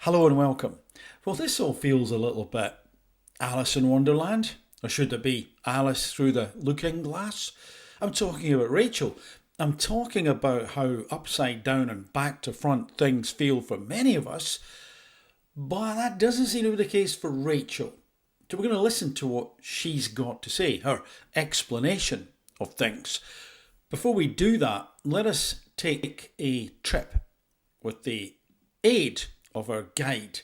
Hello and welcome. Well, this all feels a little bit Alice in Wonderland, or should it be Alice through the looking glass? I'm talking about Rachel. I'm talking about how upside down and back to front things feel for many of us, but that doesn't seem to be the case for Rachel. So we're going to listen to what she's got to say, her explanation of things. Before we do that, let us take a trip with the aid of our guide,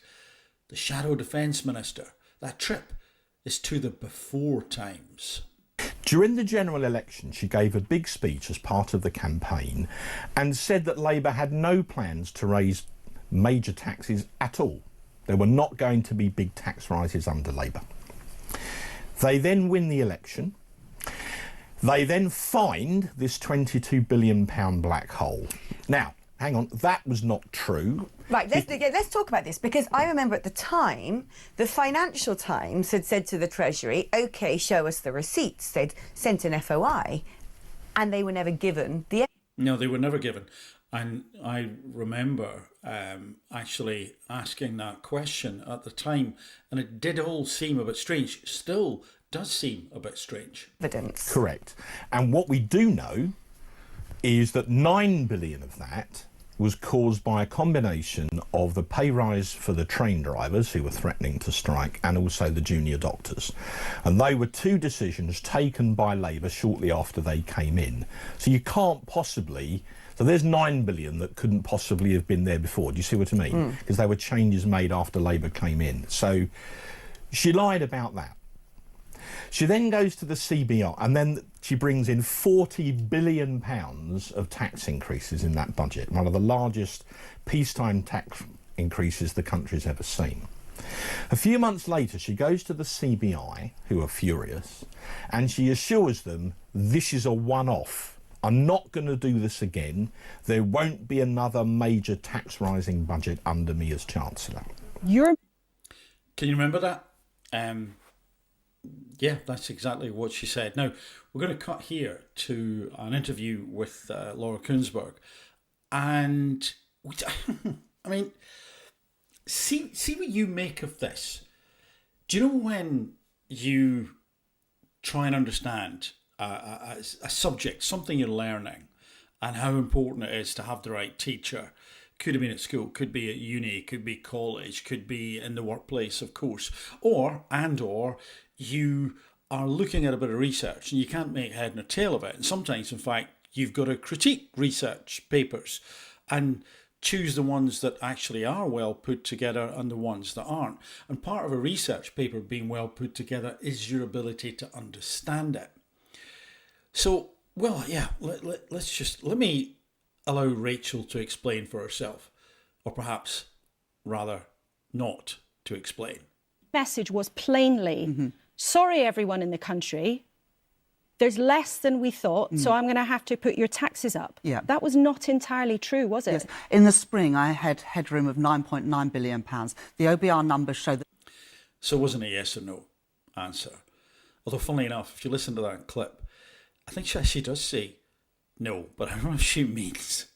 the Shadow Defence Minister. That trip is to the before times. During the general election, she gave a big speech as part of the campaign and said that Labour had no plans to raise major taxes at all. There were not going to be big tax rises under Labour. They then win the election. They then find this £22 billion black hole. Now, hang on, that was not true. Right, let's talk about this, because I remember at the time, the Financial Times had said to the Treasury, OK, show us the receipts. They'd sent an FOI, and they were never given the... No, they were never given. And I remember actually asking that question at the time, and it did all seem a bit strange. Still does seem a bit strange. Evidence. Correct. And what we do know is that 9 billion of that was caused by a combination of the pay rise for the train drivers who were threatening to strike and also the junior doctors. And they were two decisions taken by Labour shortly after they came in. So you can't possibly... So there's 9 billion that couldn't possibly have been there before. Do you see what I mean? Because they were changes made after Labour came in. So she lied about that. She then goes to the CBI and then she brings in £40 billion of tax increases in that budget, one of the largest peacetime tax increases the country's ever seen. A few months later, she goes to the CBI, who are furious, and she assures them this is a one-off. I'm not going to do this again. There won't be another major tax rising budget under me as Chancellor. Can you remember that? Yeah, that's exactly what she said. Now, we're going to cut here to an interview with Laura Kuenssberg. And, I mean, see what you make of this. Do you know when you try and understand a subject, something you're learning, and how important it is to have the right teacher? Could have been at school, could be at uni, could be college, could be in the workplace, of course. Or you are looking at a bit of research and you can't make head nor tail of it. And sometimes, in fact, you've got to critique research papers and choose the ones that actually are well put together and the ones that aren't. And part of a research paper being well put together is your ability to understand it. So, well, yeah, let me allow Rachel to explain for herself, or perhaps rather not to explain. Message was plainly, sorry everyone in the country, there's less than we thought, so I'm going to have to put your taxes up. Yeah. That was not entirely true, was it? Yes. In the spring, I had headroom of £9.9 billion. The OBR numbers show that... So it wasn't a yes or no answer. Although, funnily enough, if you listen to that clip, I think she actually does say no, but I don't know if she means,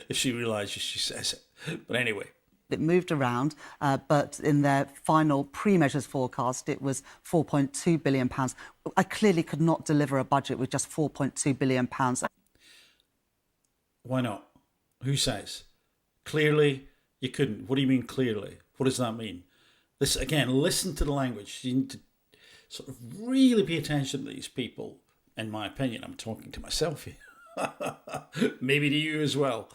if she realises she says it. But anyway. It moved around, but in their final pre-measures forecast, it was £4.2 billion. I clearly could not deliver a budget with just £4.2 billion. Why not? Who says? Clearly, you couldn't. What do you mean clearly? What does that mean? This, again, listen to the language. You need to sort of really pay attention to these people, in my opinion. I'm talking to myself here. Maybe to you as well.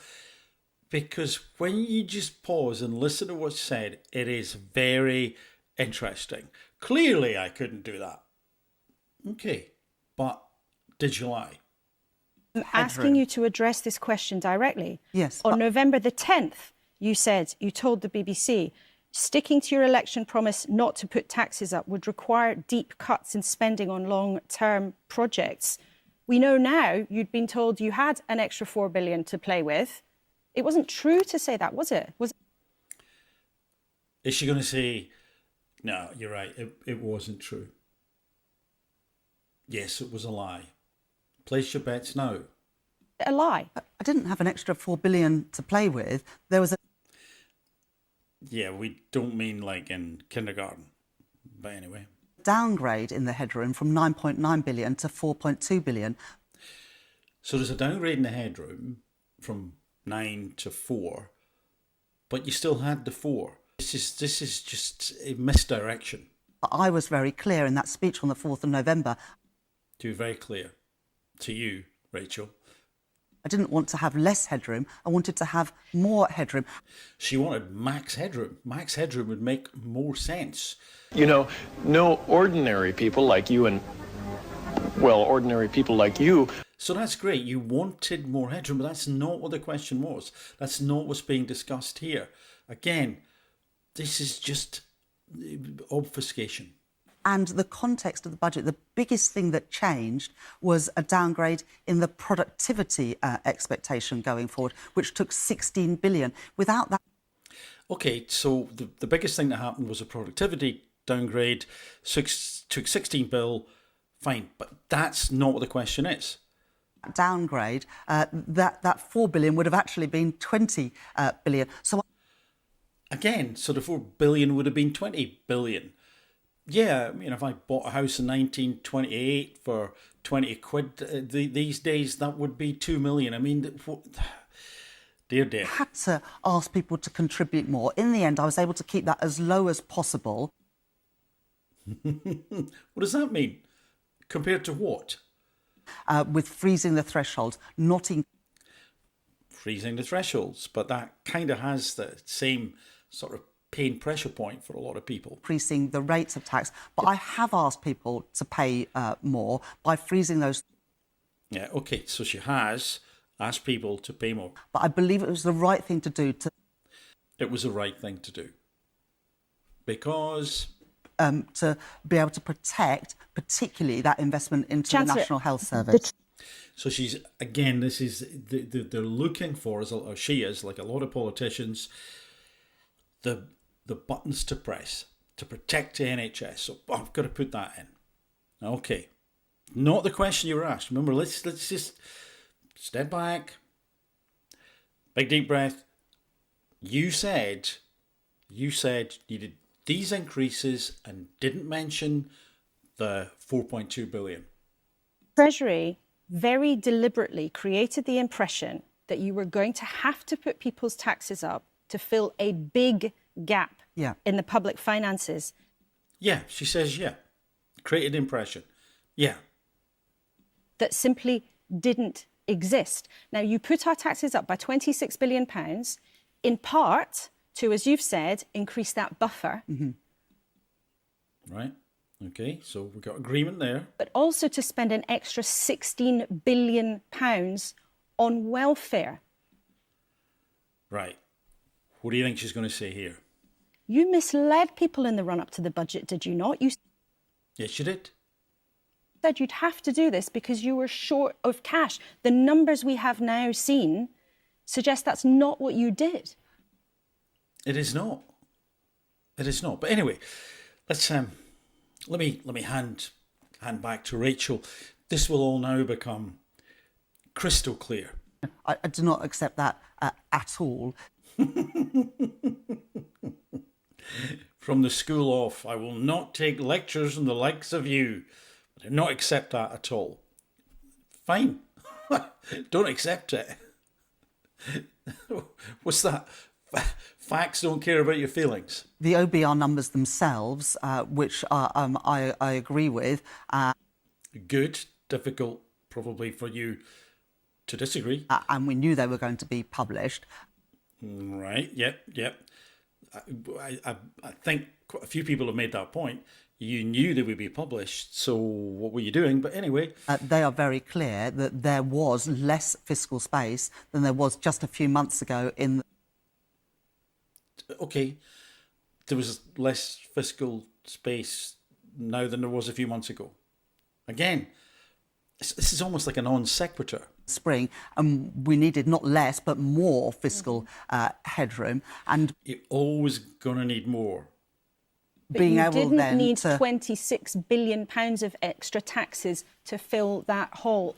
Because when you just pause and listen to what's said, it is very interesting. Clearly, I couldn't do that. Okay, but did you lie? I'm asking you to address this question directly. Yes. On November the 10th, you told the BBC, sticking to your election promise not to put taxes up would require deep cuts in spending on long-term projects. We know now you'd been told you had an extra £4 billion to play with. It wasn't true to say that, was it? Is she going to say, no, you're right, it wasn't true? Yes, it was a lie. Place your bets now. A lie. I didn't have an extra £4 billion to play with. There was a... Yeah, we don't mean like in kindergarten. But anyway. Downgrade in the headroom from 9.9 billion to 4.2 billion. So there's a downgrade in the headroom from 9 to 4, but you still had the 4. This is just a misdirection. I was very clear in that speech on the 4th of November. To be very clear to you, Rachel. I didn't want to have less headroom. I wanted to have more headroom. She wanted max headroom. Max headroom would make more sense. You know, no ordinary people like you and, well, ordinary people like you. So that's great. You wanted more headroom, but that's not what the question was. That's not what's being discussed here. Again, this is just obfuscation. And the context of the budget, the biggest thing that changed was a downgrade in the productivity expectation going forward, which took 16 billion. Without that... Okay, so the biggest thing that happened was a productivity downgrade, took 16 bill, fine, but that's not what the question is. Downgrade, that 4 billion would have actually been 20 billion. So again, so the 4 billion would have been 20 billion. Yeah, I mean, if I bought a house in 1928 for 20 quid, these days that would be 2 million. I mean, dear. I had to ask people to contribute more. In the end, I was able to keep that as low as possible. What does that mean? Compared to what? With freezing the thresholds, freezing the thresholds, but that kind of has the same sort of pain pressure point for a lot of people. Increasing the rates of tax, but I have asked people to pay more by freezing those. Yeah, okay, so she has asked people to pay more. But I believe it was the right thing to do. It was the right thing to do. Because... to be able to protect, particularly that investment into Chancellor, the National Health Service. So she's, again, this is, they're looking for, or she is, like a lot of politicians, the buttons to press to protect the NHS. So I've got to put that in. Okay. Not the question you were asked. Remember, let's just step back. Big deep breath. You said you did these increases and didn't mention the 4.2 billion. Treasury very deliberately created the impression that you were going to have to put people's taxes up to fill a big gap in the public finances. Yeah, she says, yeah. Created impression. Yeah. That simply didn't exist. Now, you put our taxes up by £26 billion, in part to, as you've said, increase that buffer. Mm-hmm. Right. Okay, so we've got agreement there. But also to spend an extra £16 billion on welfare. Right. What do you think she's going to say here? You misled people in the run-up to the budget, did you not? You Yes, she did. said you'd have to do this because you were short of cash. The numbers we have now seen suggest that's not what you did. It is not. It is not. But anyway, let's let me hand back to Rachel. This will all now become crystal clear. I do not accept that at all. From the school off, I will not take lectures from the likes of you. I do not accept that at all. Fine. Don't accept it. What's that? Facts don't care about your feelings. The OBR numbers themselves, which I agree with. Good, difficult probably for you to disagree. And we knew they were going to be published. Right, yep. I think quite a few people have made that point. You knew they would be published, so what were you doing? But anyway... they are very clear that there was less fiscal space than there was just a few months ago in... Okay, there was less fiscal space now than there was a few months ago. Again, this is almost like a non sequitur. Spring, and we needed not less but more fiscal headroom, and you're always going to need more. But being you able didn't then need to... £26 billion of extra taxes to fill that hole.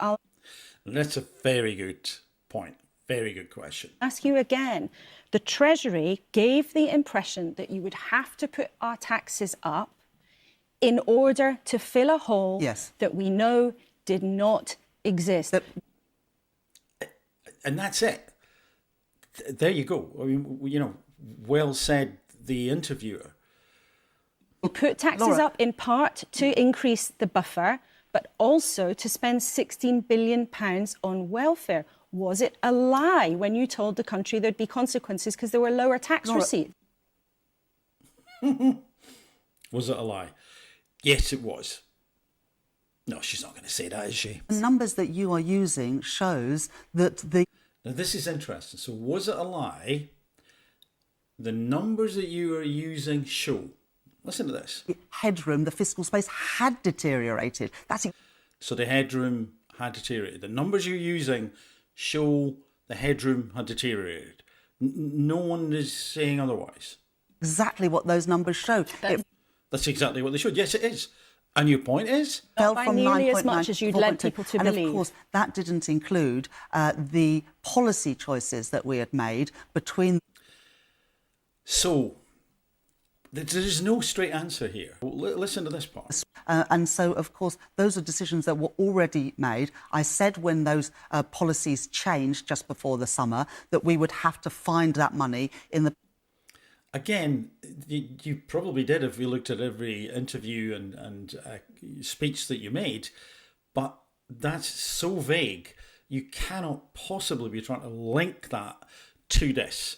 That's a very good point. Very good question. Ask you again. The Treasury gave the impression that you would have to put our taxes up in order to fill a hole that we know did not exist. And that's it. There you go. I mean, you know, well said, the interviewer. Put taxes up in part to increase the buffer, but also to spend £16 billion on welfare. Was it a lie when you told the country there'd be consequences because there were lower tax receipts? Was it a lie? Yes, it was. No, she's not going to say that, is she? The numbers that you are using shows that Now, this is interesting. So, was it a lie? The numbers that you are using show. Listen to this. headroom, the fiscal space had deteriorated. So the headroom had deteriorated. The numbers you're using show the headroom had deteriorated. No one is saying otherwise. Exactly what those numbers show. That's exactly what they showed. Yes, it is. And your point is? Not by nearly as much as you'd led people to believe. And of course, that didn't include the policy choices that we had made between. So, there is no straight answer here. Listen to this part. And so, of course, those are decisions that were already made. I said when those policies changed just before the summer that we would have to find that money in the. Again, you probably did if you looked at every interview and speech that you made, but that's so vague. You cannot possibly be trying to link that to this.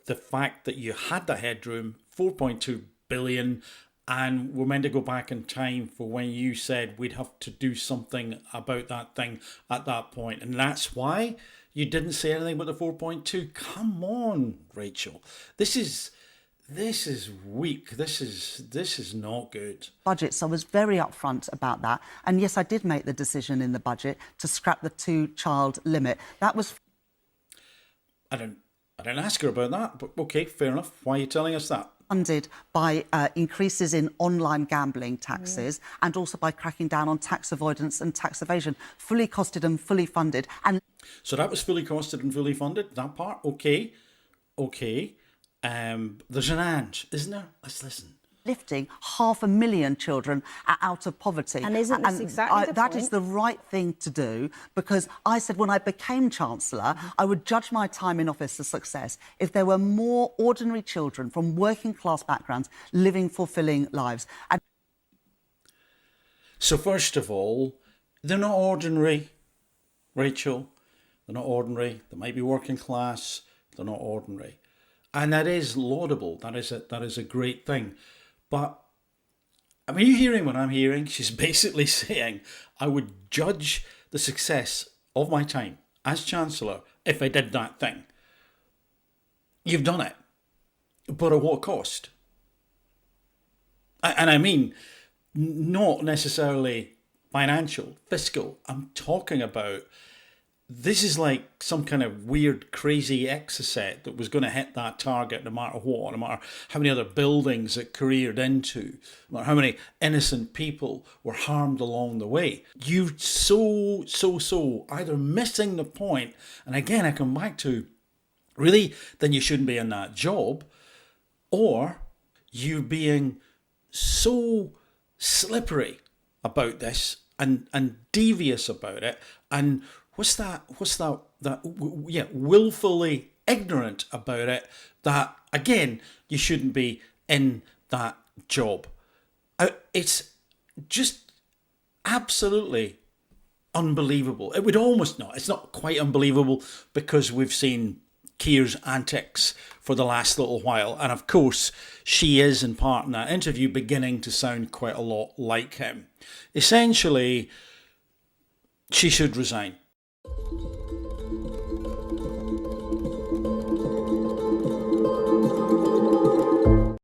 The fact that you had the headroom, 4.2 billion, and we're meant to go back in time for when you said we'd have to do something about that thing at that point. And that's why you didn't say anything about the 4.2. Come on, Rachel. This is weak. This is not good. Budget, so I was very upfront about that. And yes, I did make the decision in the budget to scrap the 2-child limit. That was. I didn't ask her about that, but okay, fair enough. Why are you telling us that? Funded by increases in online gambling taxes and also by cracking down on tax avoidance and tax evasion. Fully costed and fully funded. And so that was fully costed and fully funded, that part? Okay. There's an and, isn't there? Let's listen. Lifting 500,000 children out of poverty. And isn't this exactly the that point? is the right thing to do, because I said when I became Chancellor, I would judge my time in office a success if there were more ordinary children from working class backgrounds living fulfilling lives. So first of all, they're not ordinary, Rachel. They're not ordinary. They might be working class. They're not ordinary. And that is laudable. That is a great thing. But, I mean, are you hearing what I'm hearing? She's basically saying, I would judge the success of my time as Chancellor if I did that thing. You've done it. But at what cost? And I mean, not necessarily financial, fiscal. I'm talking about, this is like some kind of weird, crazy exocet that was going to hit that target no matter what, no matter how many other buildings it careered into, no matter how many innocent people were harmed along the way. You're so either missing the point, and again, I come back to, really, then you shouldn't be in that job, or you being so slippery about this and devious about it, and willfully ignorant about it, that, again, you shouldn't be in that job. It's just absolutely unbelievable. It would almost not. It's not quite unbelievable because we've seen Keir's antics for the last little while. And of course, she is, in part in that interview, beginning to sound quite a lot like him. Essentially, she should resign.